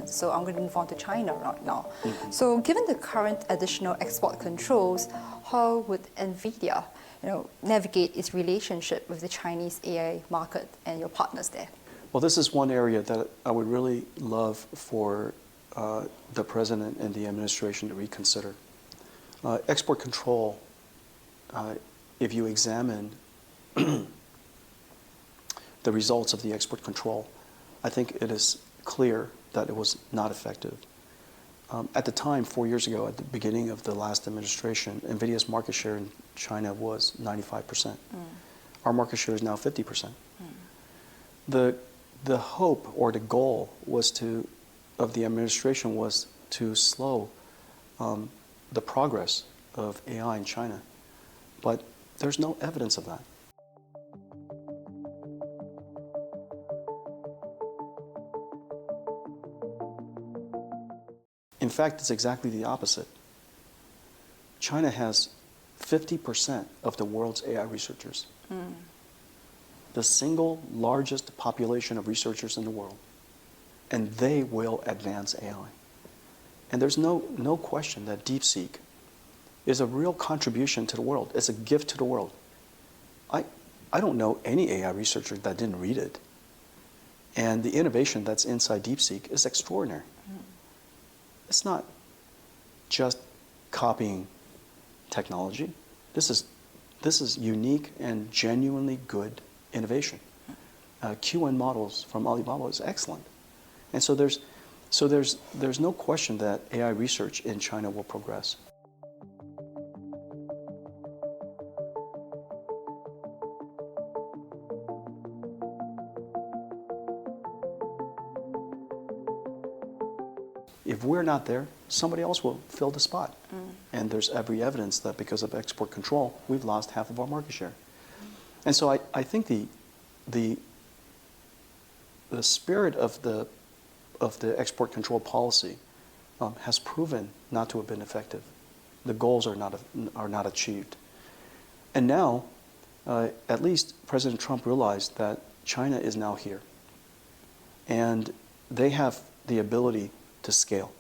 So I'm going to move on to China right now. So given the current additional export controls, how would NVIDIA navigate its relationship with the Chinese AI market and your partners there? Well, this is one area that I would really love for the president and the administration to reconsider. Export control, if you examine the results of the export control, I think it is clear that it was not effective. At the time, 4 years ago, at the beginning of the last administration, NVIDIA's market share in China was 95%. Our market share is now 50%. The hope or the goal of the administration was to slow the progress of AI in China, but there's no evidence of that. In fact, it's exactly the opposite. China has 50% of the world's AI researchers. The single largest population of researchers in the world. And they will advance AI. And there's no question that DeepSeek is a real contribution to the world. It's a gift to the world. I don't know any AI researcher that didn't read it. And the innovation that's inside DeepSeek is extraordinary. It's not just copying technology. This is unique and genuinely good innovation. Q&A models from Alibaba is excellent. And so there's no question that AI research in China will progress. If we're not there, somebody else will fill the spot. And there's every evidence that because of export control, we've lost half of our market share. And so I think the spirit of the export control policy has proven not to have been effective. The goals are not achieved. And now, at least President Trump realized that China is now here. And they have the ability to scale.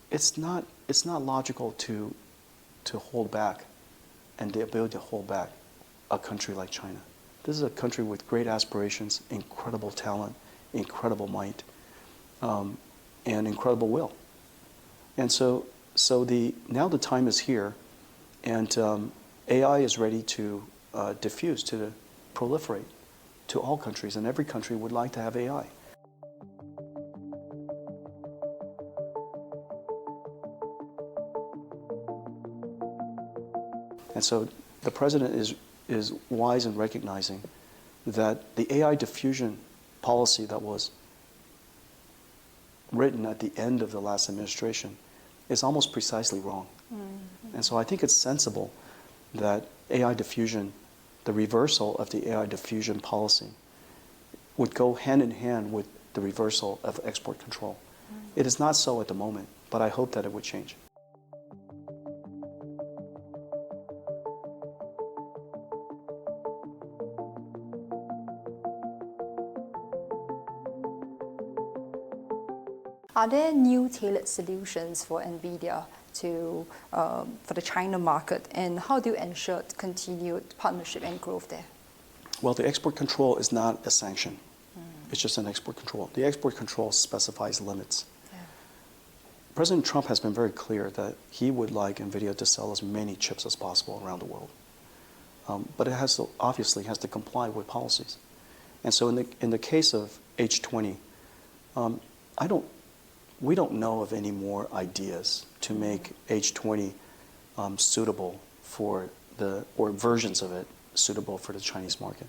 It's not logical to hold back, and the ability to hold back a country like China. This is a country with great aspirations, incredible talent, incredible might, and incredible will. And so now the time is here, and AI is ready to diffuse, to proliferate to all countries, and every country would like to have AI. And so the president is wise in recognizing that the AI diffusion policy that was written at the end of the last administration is almost precisely wrong. And so I think it's sensible that AI diffusion, the reversal of the AI diffusion policy, would go hand in hand with the reversal of export control. It is not so at the moment, but I hope that it would change. Are there new tailored solutions for NVIDIA for the China market, and how do you ensure continued partnership and growth there? Well, the export control is not a sanction. It's just an export control. The export control specifies limits. Yeah. President Trump has been very clear that he would like NVIDIA to sell as many chips as possible around the world. But it obviously has to comply with policies. And so in the case of H20, we don't know of any more ideas to make H20 suitable for or versions of it suitable for the Chinese market.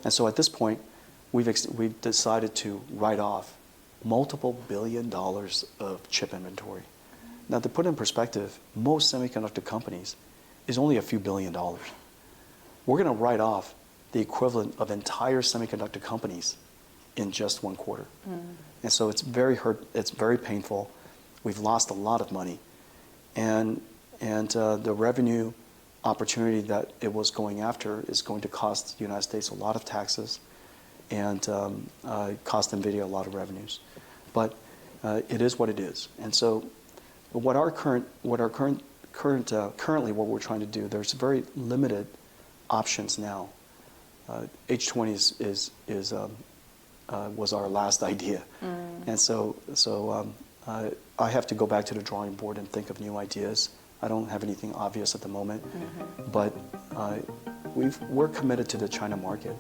And so at this point, we've decided to write off multiple $billion of chip inventory. Now, to put in perspective, most semiconductor companies is only a few $1 billion. We're going to write off the equivalent of entire semiconductor companies in just 1 quarter. And so it's very painful. We've lost a lot of money. and the revenue opportunity that it was going after is going to cost the United States a lot of taxes and cost NVIDIA a lot of revenues. But it is what it is. And so currently what we're trying to do, there's very limited options now. H20 was our last idea. And so I have to go back to the drawing board and think of new ideas. I don't have anything obvious at the moment, but we're committed to the China market.